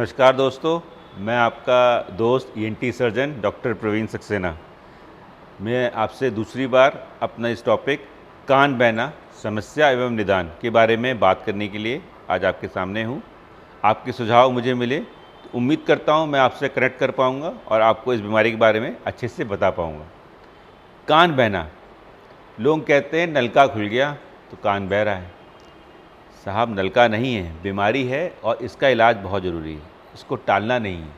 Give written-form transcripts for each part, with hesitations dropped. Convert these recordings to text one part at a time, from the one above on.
नमस्कार दोस्तों, मैं आपका दोस्त ENT surgeon doctor Praveen Saxena. मैं आपसे दूसरी बार अपना इस टॉपिक कान बहना समस्या एवं निदान के बारे में बात करने के लिए आज आपके सामने हूँ। आपके सुझाव मुझे मिले तो उम्मीद करता हूँ मैं आपसे कनेक्ट कर पाऊँगा और आपको इस बीमारी के बारे में अच्छे से बता पाऊँगा। कान बहना, लोग कहते हैं नलका खुल गया तो कान बह रहा है। साहब, नलका नहीं है, बीमारी है और इसका इलाज बहुत ज़रूरी है, इसको टालना नहीं है।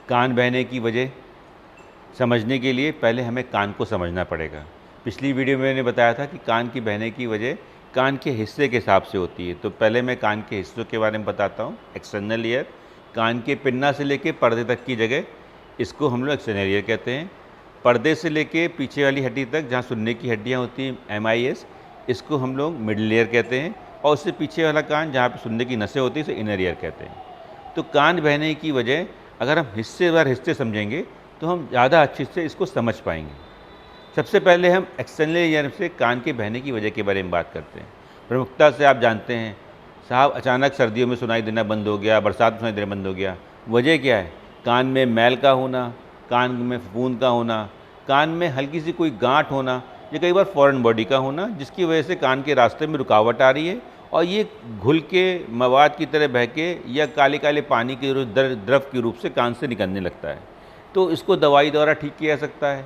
कान बहने की वजह समझने के लिए पहले हमें कान को समझना पड़ेगा। पिछली वीडियो में मैंने बताया था कि कान की बहने की वजह कान के हिस्से के हिसाब से होती है। तो पहले मैं कान के हिस्सों के बारे में बताता हूँ। एक्सटर्नल ईयर, कान के पिन्ना से लेके पर्दे तक की जगह, इसको हम लोग एक्सटर्नल ईयर कहते हैं। पर्दे से लेके पीछे वाली हड्डी तक जहाँ सुनने की हड्डियाँ होती हैं, MIS, इसको हम लोग मिडिल ईयर कहते हैं। और उससे पीछे वाला कान जहाँ पे सुनने की नसें होती हैं, इसे इनर ईयर कहते हैं। तो कान बहने की वजह अगर हम हिस्से समझेंगे तो हम ज़्यादा अच्छे से इसको समझ पाएंगे। सबसे पहले हम एक्सटर्नल ईयर से कान के बहने की वजह के बारे में बात करते हैं। प्रमुखता से आप जानते हैं, साहब अचानक सर्दियों में सुनाई देना बंद हो गया, बरसात में सुनाई देना बंद हो गया। वजह क्या है? कान में मैल का होना, कान में फफूंद का होना, कान में हल्की सी कोई गांठ होना, या कई बार फॉरेन बॉडी का होना, जिसकी वजह से कान के रास्ते में रुकावट आ रही है और ये घुल के मवाद की तरह बह के या काले काले पानी के द्रव के रूप से कान से निकलने लगता है। तो इसको दवाई द्वारा ठीक किया जा सकता है।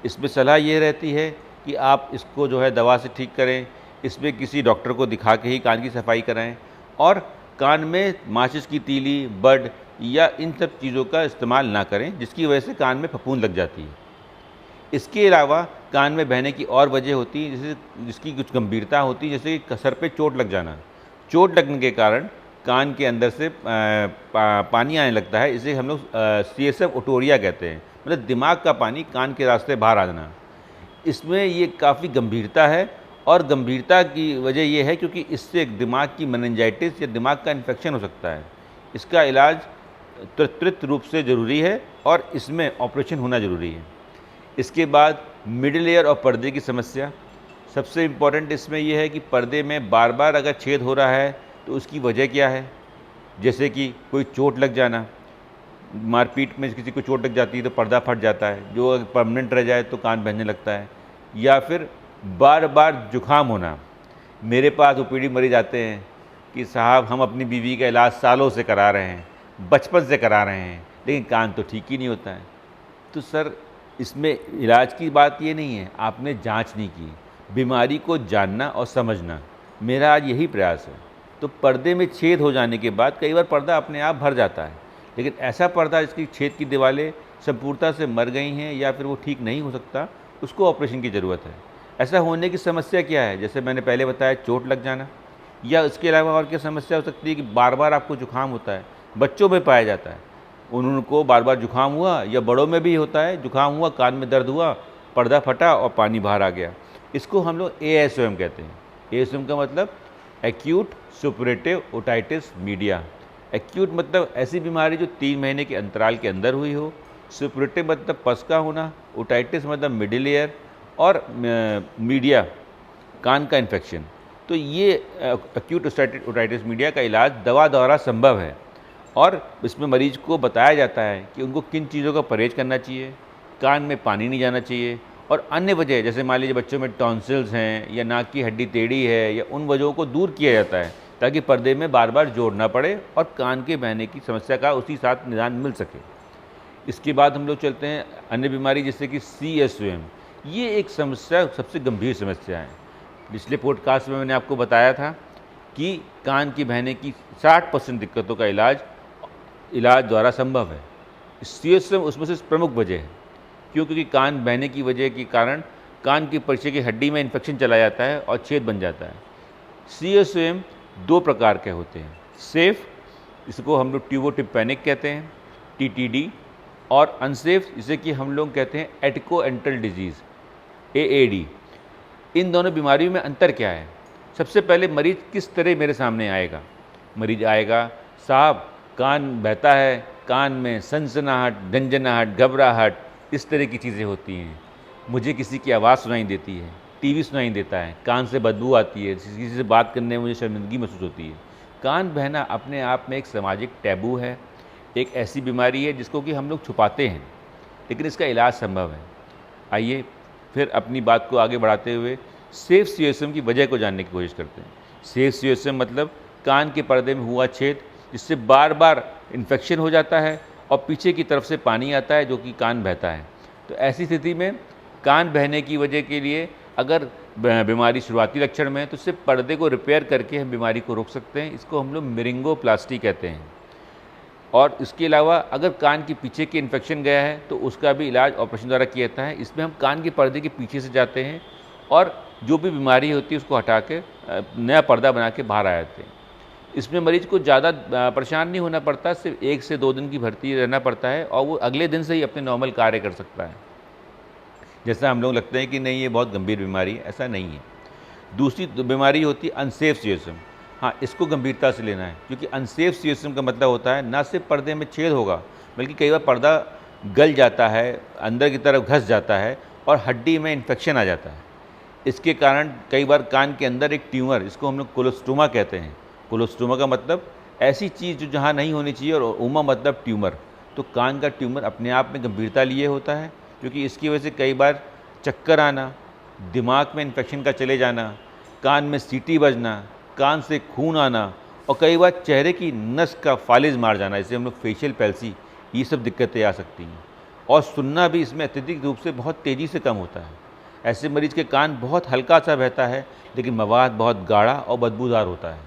इसमें सलाह ये रहती है कि आप इसको जो है दवा से ठीक करें। इसमें किसी डॉक्टर को दिखा के ही कान की सफाई कराएं और कान में माचिस की तीली, बड या इन सब चीज़ों का इस्तेमाल ना करें, जिसकी वजह से कान में फफूंद लग जाती है। इसके अलावा कान में बहने की और वजह होती है, जैसे जिसकी कुछ गंभीरता होती है, जैसे कि सर पे चोट लग जाना। चोट लगने के कारण कान के अंदर से पानी आने लगता है। इसे हम लोग CSF ओटोरिया कहते हैं, मतलब दिमाग का पानी कान के रास्ते बाहर आ जाना। इसमें ये काफ़ी गंभीरता है और गंभीरता की वजह ये है क्योंकि इससे दिमाग की मेनिंजाइटिस या दिमाग का इन्फेक्शन हो सकता है। इसका इलाज त्वरित रूप से ज़रूरी है और इसमें ऑपरेशन होना ज़रूरी है। इसके बाद मिडिल ईयर और पर्दे की समस्या। सबसे इम्पॉर्टेंट इसमें यह है कि पर्दे में बार बार अगर छेद हो रहा है तो उसकी वजह क्या है। जैसे कि कोई चोट लग जाना, मारपीट में किसी को चोट लग जाती है तो पर्दा फट जाता है, जो अगर परमानेंट रह जाए तो कान बहने लगता है। या फिर बार बार जुखाम होना। मेरे पास OPD मरीज आते हैं कि साहब हम अपनी बीवी का इलाज सालों से करा रहे हैं, बचपन से करा रहे हैं, लेकिन कान तो ठीक ही नहीं होता है। तो सर, इसमें इलाज की बात ये नहीं है, आपने जांच नहीं की। बीमारी को जानना और समझना मेरा आज यही प्रयास है। तो पर्दे में छेद हो जाने के बाद कई बार पर्दा अपने आप भर जाता है, लेकिन ऐसा पर्दा जिसकी छेद की दीवारें संपूर्णता से मर गई हैं या फिर वो ठीक नहीं हो सकता, उसको ऑपरेशन की ज़रूरत है। ऐसा होने की समस्या क्या है? जैसे मैंने पहले बताया, चोट लग जाना, या इसके अलावा और क्या समस्या हो सकती है कि बार बार आपको जुकाम होता है। बच्चों में पाया जाता है, उनको बार बार जुकाम हुआ, या बड़ों में भी होता है, जुकाम हुआ, कान में दर्द हुआ, पर्दा फटा और पानी बाहर आ गया। इसको हम लोग ASOM कहते हैं। ASOM का मतलब acute superlative otitis media. Acute मतलब ऐसी बीमारी जो 3 महीने के अंतराल के अंदर हुई हो। सुपरेटिव मतलब पस का होना। ओटाइटिस मतलब मिडिल ईयर, और मीडिया कान का इन्फेक्शन। तो ये एक्यूट ओटाइटिस मीडिया का इलाज दवा द्वारा संभव है और इसमें मरीज को बताया जाता है कि उनको किन चीज़ों का परहेज करना चाहिए, कान में पानी नहीं जाना चाहिए, और अन्य वजह जैसे मान लीजिए बच्चों में टॉन्सिल्स हैं या नाक की हड्डी टेढ़ी है, या उन वजहों को दूर किया जाता है ताकि पर्दे में बार बार जोड़ ना पड़े और कान के बहने की समस्या का उसी साथ निदान मिल सके। इसके बाद हम लोग चलते हैं अन्य बीमारी, जैसे कि CSOM। ये एक समस्या, सबसे गंभीर समस्या है। पिछले पॉडकास्ट में मैंने आपको बताया था कि कान की बहने की 60% दिक्कतों का इलाज द्वारा संभव है। CSOM उसमें से प्रमुख वजह है। क्योंकि कान बहने की वजह के कारण कान की परिचय की हड्डी में इन्फेक्शन चला जाता है और छेद बन जाता है। CSOM 2 प्रकार के होते हैं। सेफ, इसको हम लोग ट्यूबोटिम्पैनिक कहते हैं, TTD, और अनसेफ, जिसे कि हम लोग कहते हैं एटिको-एंटरल डिजीज़, AAD। इन दोनों बीमारियों में अंतर क्या है? सबसे पहले मरीज किस तरह मेरे सामने आएगा? मरीज आएगा, साहब कान बहता है, कान में सनसनाहट, झंझनाहट, घबराहट, इस तरह की चीज़ें होती हैं। मुझे किसी की आवाज़ सुनाई देती है, टीवी सुनाई देता है, कान से बदबू आती है, किसी से बात करने में मुझे शर्मिंदगी महसूस होती है। कान बहना अपने आप में एक सामाजिक टैबू है। एक ऐसी बीमारी है जिसको कि हम लोग छुपाते हैं, लेकिन इसका इलाज संभव है। आइए फिर अपनी बात को आगे बढ़ाते हुए सेफ सीओएसएम की वजह को जानने की कोशिश करते हैं। सेफ सीओएसएम मतलब कान के पर्दे में हुआ छेद जिससे बार बार इन्फेक्शन हो जाता है और पीछे की तरफ से पानी आता है जो कि कान बहता है। तो ऐसी स्थिति में कान बहने की वजह के लिए अगर बीमारी शुरुआती लक्षण में है तो सिर्फ पर्दे को रिपेयर करके हम बीमारी को रोक सकते हैं। इसको हम लोग मिरिंगोप्लास्टी कहते हैं। और इसके अलावा अगर कान के पीछे के इन्फेक्शन गया है तो उसका भी इलाज ऑपरेशन द्वारा किया जाता है। इसमें हम कान के पर्दे के पीछे से जाते हैं और जो भी बीमारी होती है उसको हटा के नया पर्दा बना के बाहर आ जाते हैं। इसमें मरीज को ज़्यादा परेशान नहीं होना पड़ता, सिर्फ 1 से 2 दिन की भर्ती रहना पड़ता है और वो अगले दिन से ही अपने नॉर्मल कार्य कर सकता है। जैसा हम लोग लगते हैं कि नहीं ये बहुत गंभीर बीमारी है, ऐसा नहीं है। दूसरी बीमारी होती है अनसेफ सीओएसएम। हाँ, इसको गंभीरता से लेना है क्योंकि अनसेफ सीओएसएम का मतलब होता है ना सिर्फ पर्दे में छेद होगा बल्कि कई बार पर्दा गल जाता है, अंदर की तरफ घस जाता है और हड्डी में इन्फेक्शन आ जाता है। इसके कारण कई बार कान के अंदर एक ट्यूमर, इसको हम लोग कोलोस्टोमा कहते हैं। कोलोस्टोमा का मतलब ऐसी चीज़ जो जहाँ नहीं होनी चाहिए और ओमा मतलब ट्यूमर। तो कान का ट्यूमर अपने आप में गंभीरता लिए होता है क्योंकि इसकी वजह से कई बार चक्कर आना, दिमाग में इन्फेक्शन का चले जाना, कान में सीटी बजना, कान से खून आना और कई बार चेहरे की नस का फालिज मार जाना, इसे हम लोग फेशियल पैल्सी, ये सब दिक्कतें आ सकती हैं। और सुनना भी इसमें अत्यधिक रूप से बहुत तेज़ी से कम होता है। ऐसे मरीज के कान बहुत हल्का सा बहता है लेकिन मवाद बहुत गाढ़ा और बदबूदार होता है।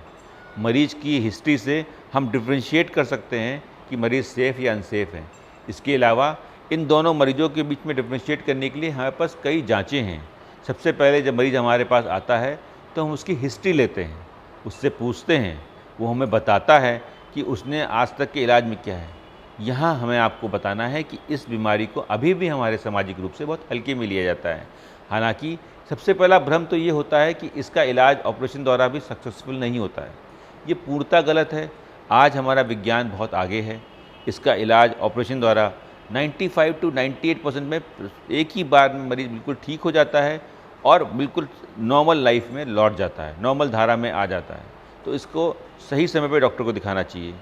मरीज की हिस्ट्री से हम डिफ्रेंशिएट कर सकते हैं कि मरीज़ सेफ़ या अनसेफ़ है। इसके अलावा इन दोनों मरीजों के बीच में डिफ्रेंशिएट करने के लिए हमारे पास कई जांचें हैं। सबसे पहले जब मरीज़ हमारे पास आता है तो हम उसकी हिस्ट्री लेते हैं, उससे पूछते हैं, वो हमें बताता है कि उसने आज तक के इलाज में क्या है। यहाँ हमें आपको बताना है कि इस बीमारी को अभी भी हमारे सामाजिक रूप से बहुत हल्के में लिया जाता है। हालांकि सबसे पहला भ्रम तो ये होता है कि इसका इलाज ऑपरेशन द्वारा भी सक्सेसफुल नहीं होता है। ये पूर्णतः गलत है। आज हमारा विज्ञान बहुत आगे है। इसका इलाज ऑपरेशन द्वारा 95 to 98% में एक ही बार में मरीज़ बिल्कुल ठीक हो जाता है और बिल्कुल नॉर्मल लाइफ में लौट जाता है, नॉर्मल धारा में आ जाता है। तो इसको सही समय पे डॉक्टर को दिखाना चाहिए।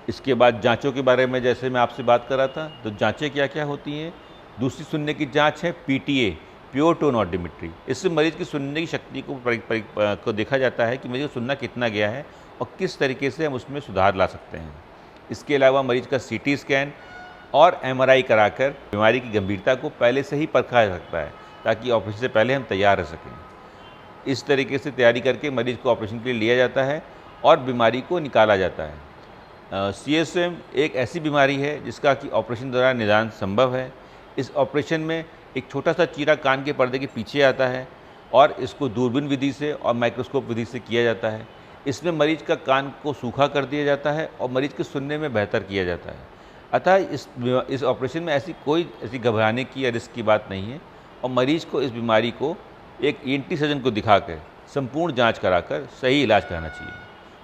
इसके बाद जांचों के बारे में जैसे मैं आपसे बात कर रहा था, तो जांचें क्या क्या होती हैं। दूसरी सुनने की जांच है PTA, प्योर टोन ऑडियोमेट्री। इससे मरीज़ की सुनने की शक्ति को देखा जाता है कि मरीज़ को सुनना कितना गया है और किस तरीके से हम उसमें सुधार ला सकते हैं। इसके अलावा मरीज़ का CT स्कैन और MRI कराकर बीमारी की गंभीरता को पहले से ही परखा जा सकता है ताकि ऑपरेशन से पहले हम तैयार रह सकें। इस तरीके से तैयारी करके मरीज़ को ऑपरेशन के लिए लिया जाता है और बीमारी को निकाला जाता है। CSM एक ऐसी बीमारी है जिसका कि ऑपरेशन द्वारा निदान संभव है। इस ऑपरेशन में एक छोटा सा चीरा कान के पर्दे के पीछे आता है और इसको दूरबीन विधि से और माइक्रोस्कोप विधि से किया जाता है। इसमें मरीज का कान को सूखा कर दिया जाता है और मरीज के सुनने में बेहतर किया जाता है। अतः इस ऑपरेशन में ऐसी घबराने की या रिस्क की बात नहीं है और मरीज को इस बीमारी को एक ENT सर्जन को दिखाकर संपूर्ण जांच कराकर सही इलाज कराना चाहिए।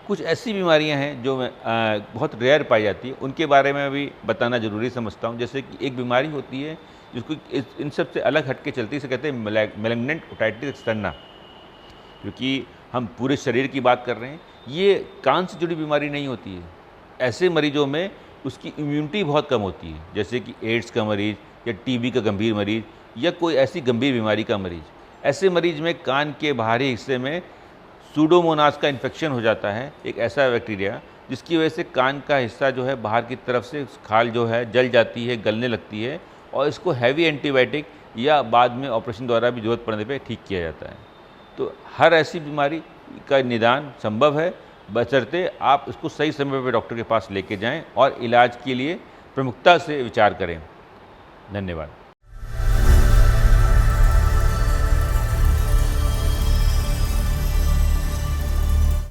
कुछ ऐसी बीमारियां हैं जो बहुत रेयर पाई जाती है, उनके बारे में भी बताना ज़रूरी समझता हूं। जैसे कि एक बीमारी होती है जिसको इन सब से अलग हट के चलती, इसे कहते हैं मैलिग्नेंट ओटाइटिस एक्सटर्ना, क्योंकि हम पूरे शरीर की बात कर रहे हैं। ये कान से जुड़ी बीमारी नहीं होती है। ऐसे मरीजों में उसकी इम्यूनिटी बहुत कम होती है, जैसे कि एड्स का मरीज़ या TB का गंभीर मरीज़ या कोई ऐसी गंभीर बीमारी का मरीज़। ऐसे मरीज में कान के बाहरी हिस्से में सूडोमोनास का इन्फेक्शन हो जाता है, एक ऐसा बैक्टीरिया जिसकी वजह से कान का हिस्सा जो है बाहर की तरफ से खाल जो है जल जाती है, गलने लगती है और इसको हैवी एंटीबायोटिक या बाद में ऑपरेशन द्वारा भी ज़रूरत पड़ने पे ठीक किया जाता है। तो हर ऐसी बीमारी का निदान संभव है, बशर्ते आप इसको सही समय पर डॉक्टर के पास लेके जाएं और इलाज के लिए प्रमुखता से विचार करें। धन्यवाद।